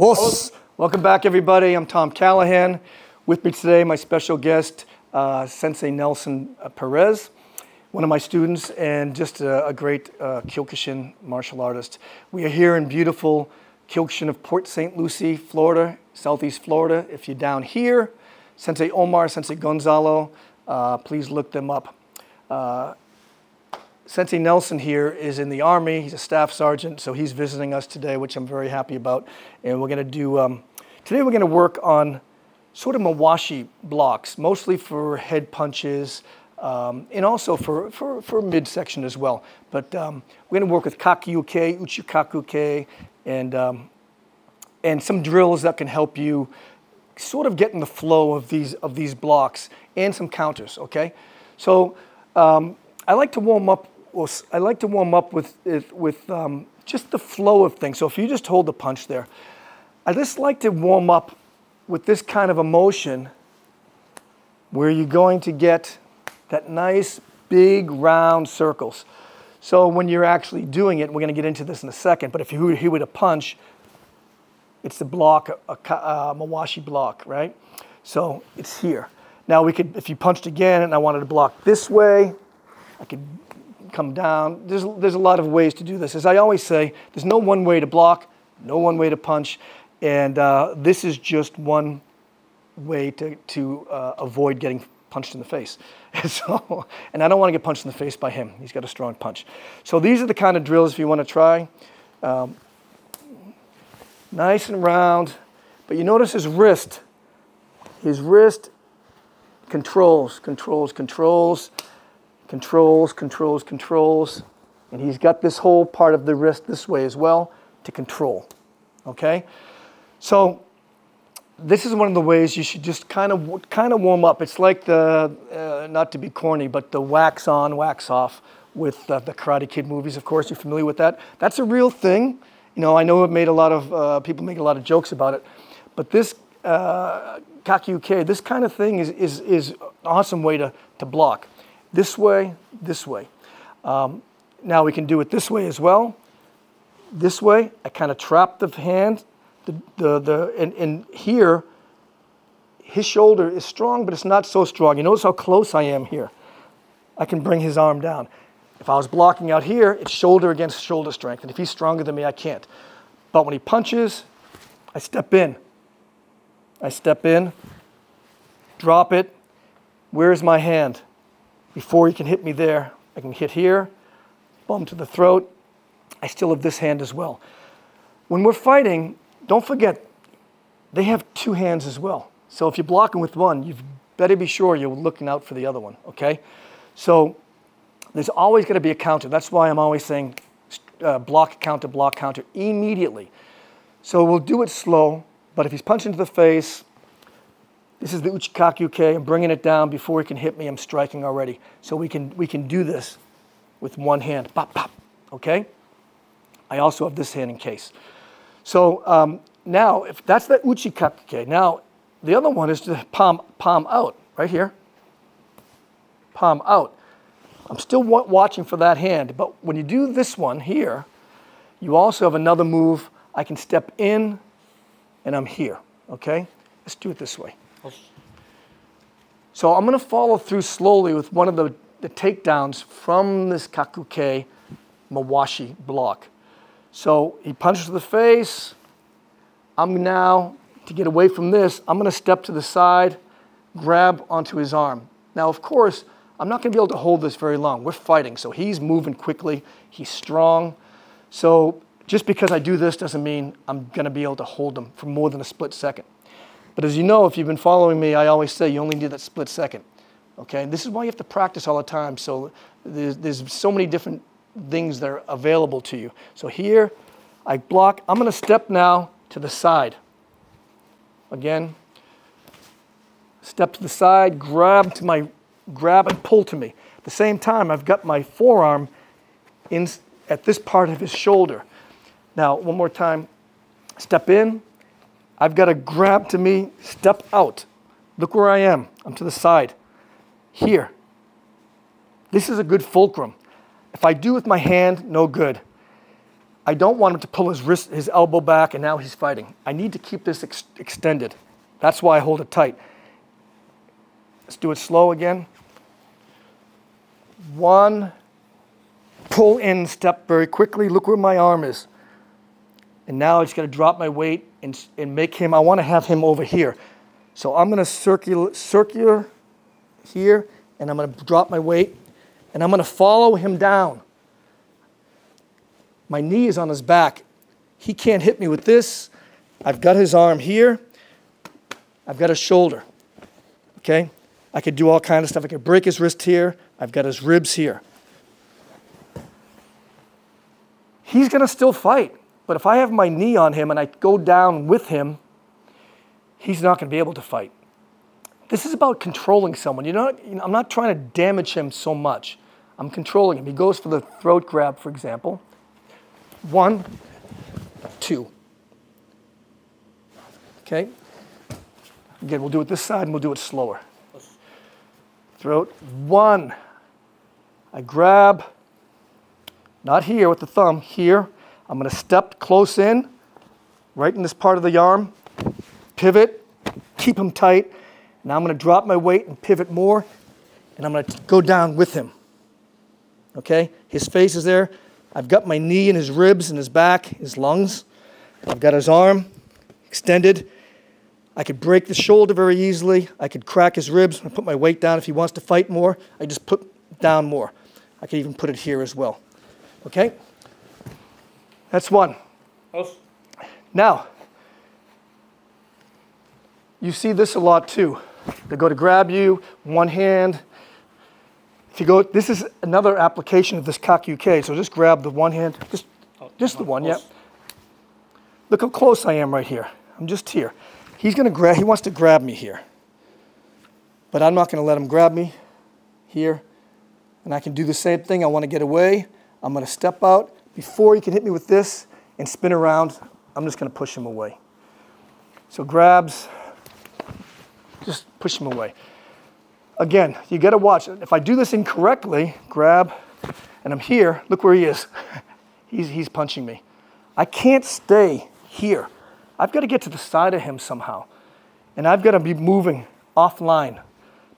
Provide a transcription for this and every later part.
Wos. Welcome back, everybody. I'm Tom Callahan. With me today, my special guest, Sensei Nelson Perez, one of my students and just a great Kyokushin martial artist. We are here in beautiful Kyokushin of Port St. Lucie, Florida, Southeast Florida. If you're down here, Sensei Omar, Sensei Gonzalo, please look them up. Sensei Nelson here is in the Army. He's a staff sergeant, so he's visiting us today, which I'm very happy about. And we're going to do, today we're going to work on sort of mawashi blocks, mostly for head punches, and also for midsection as well. But we're going to work with kakyuke, uchikakuke, and some drills that can help you sort of get in the flow of these blocks, and some counters, okay? So I like to warm up. I like to warm up with just the flow of things. So if you just hold the punch there, I just like to warm up with this kind of a motion where you're going to get that nice big round circles. So when you're actually doing it, we're going to get into this in a second, but if you were to punch, it's the block, a mawashi block, right? So it's here. Now we could, if you punched again and I wanted to block this way, I could come down. There's a lot of ways to do this. As I always say, there's no one way to block, no one way to punch, and this is just one way to avoid getting punched in the face. And I don't want to get punched in the face by him. He's got a strong punch. So these are the kind of drills if you want to try. Nice and round, but you notice his wrist controls, controls, controls, controls, controls, controls, and he's got this whole part of the wrist this way as well to control, okay? So this is one of the ways you should just kind of warm up. It's like the, not to be corny, but the wax on, wax off with the Karate Kid movies, of course. You're familiar with that. That's a real thing. You know, I know it made a lot of, people make a lot of jokes about it, but this kakyuke, this kind of thing is an awesome way to block. This way, this way. Now we can do it this way as well. This way, I kind of trap the hand, and here, his shoulder is strong, but it's not so strong. You notice how close I am here. I can bring his arm down. If I was blocking out here, it's shoulder against shoulder strength, and if he's stronger than me, I can't. But when he punches, I step in. I step in, drop it. Where's my hand? Before he can hit me there, I can hit here, bum to the throat. I still have this hand as well. When we're fighting, don't forget, they have two hands as well. So if you're blocking with one, you've better be sure you're looking out for the other one, okay? So there's always going to be a counter. That's why I'm always saying block, counter immediately. So we'll do it slow, but if he's punching to the face, this is the uchikakuke. I'm bringing it down before he can hit me. I'm striking already. So we can do this with one hand. Pop, pop, okay? I also have this hand in case. So now, if that's the uchikakuke, now the other one is to palm out, right here. Palm out. I'm still watching for that hand, but when you do this one here, you also have another move. I can step in, and I'm here, okay? Let's do it this way. So I'm going to follow through slowly with one of the takedowns from this kakuke mawashi block. So he punches to the face. I'm now, to get away from this, I'm going to step to the side, grab onto his arm. Now, of course, I'm not going to be able to hold this very long. We're fighting, so he's moving quickly. He's strong. So just because I do this doesn't mean I'm going to be able to hold him for more than a split second. But as you know, if you've been following me, I always say you only need that split second, okay? And this is why you have to practice all the time. So there's so many different things that are available to you. So here, I block. I'm going to step now to the side. Again, step to the side, grab and pull to me. At the same time, I've got my forearm in at this part of his shoulder. Now, one more time, step in. I've got to grab to me, step out. Look where I am. I'm to the side. Here. This is a good fulcrum. If I do with my hand, no good. I don't want him to pull his elbow back and now he's fighting. I need to keep this extended. That's why I hold it tight. Let's do it slow again. 1, pull in, step very quickly. Look where my arm is. And now I just got to drop my weight and make him, I want to have him over here. So I'm going to circular here, and I'm going to drop my weight, and I'm going to follow him down. My knee is on his back. He can't hit me with this. I've got his arm here. I've got his shoulder. Okay? I could do all kinds of stuff. I could break his wrist here. I've got his ribs here. He's going to still fight. But if I have my knee on him and I go down with him, he's not going to be able to fight. This is about controlling someone. I'm not trying to damage him so much. I'm controlling him. He goes for the throat grab, for example. 1, 2. Okay? Again, we'll do it this side and we'll do it slower. Throat. 1. I grab, not here with the thumb, here. I'm going to step close in, right in this part of the arm, pivot, keep him tight. Now I'm going to drop my weight and pivot more, and I'm going to go down with him. Okay? His face is there. I've got my knee and his ribs and his back, his lungs. I've got his arm extended. I could break the shoulder very easily. I could crack his ribs and put my weight down. If he wants to fight more, I just put down more. I could even put it here as well. Okay? That's 1. Now, you see this a lot too. They go to grab you, one hand. If you go, this is another application of this kakyuke. So just grab the one hand, just the one, yeah. Look how close I am right here. I'm just here. He's going to grab, he wants to grab me here. But I'm not going to let him grab me here. And I can do the same thing. I want to get away. I'm going to step out. Before he can hit me with this and spin around, I'm just going to push him away. So grabs, just push him away. Again, you got to watch. If I do this incorrectly, grab, and I'm here, look where he is. He's punching me. I can't stay here. I've got to get to the side of him somehow. And I've got to be moving offline,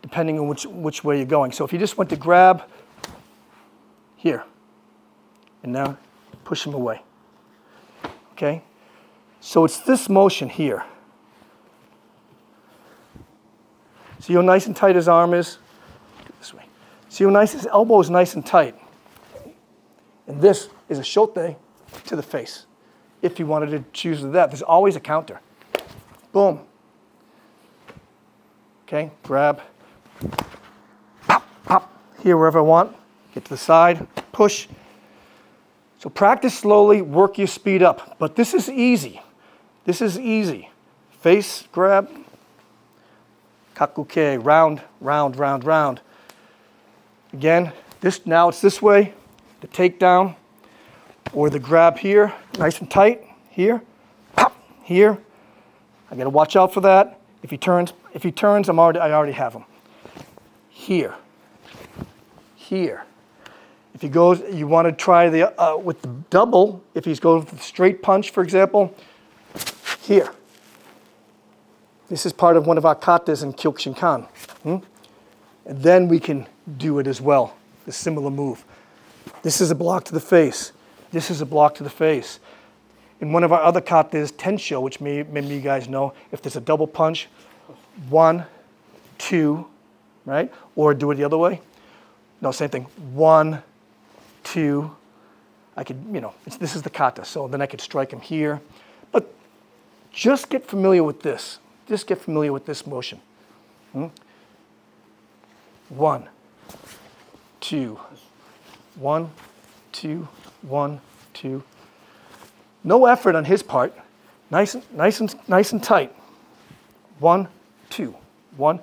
depending on which way you're going. So if you just went to grab, here, and now push him away. Okay? So it's this motion here. See how nice and tight his arm is? This way. See how nice his elbow is nice and tight. And this is a shote to the face. If you wanted to choose that, there's always a counter. Boom. Okay, grab. Pop, pop. Here, wherever I want. Get to the side, push. So practice slowly, work your speed up. But this is easy. This is easy. Face grab. Kakuke, round, round, round, round. Again, now it's this way. The takedown or the grab here, nice and tight. Here, pop, here. I got to watch out for that. If he turns, I already have him. Here, here. If he goes, you want to try with the double. If he's going with the straight punch, for example, here. This is part of one of our katas in Kyokushinkan. And then we can do it as well, the similar move. This is a block to the face. This is a block to the face. In one of our other katas, tensho, which maybe you guys know, if there's a double punch, 1, 2, right? Or do it the other way. No, same thing. 1, 2. I could, this is the kata, so then I could strike him here. But just get familiar with this. Just get familiar with this motion. 1, 2. 1, 2, 1, 2. No effort on his part. Nice and tight. 1, 2, 1.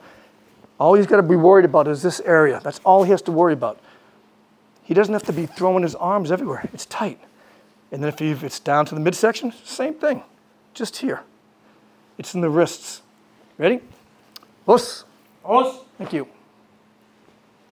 All he's got to be worried about is this area. That's all he has to worry about. He doesn't have to be throwing his arms everywhere. It's tight. And then if it's down to the midsection, same thing. Just here. It's in the wrists. Ready? Os. Os. Thank you.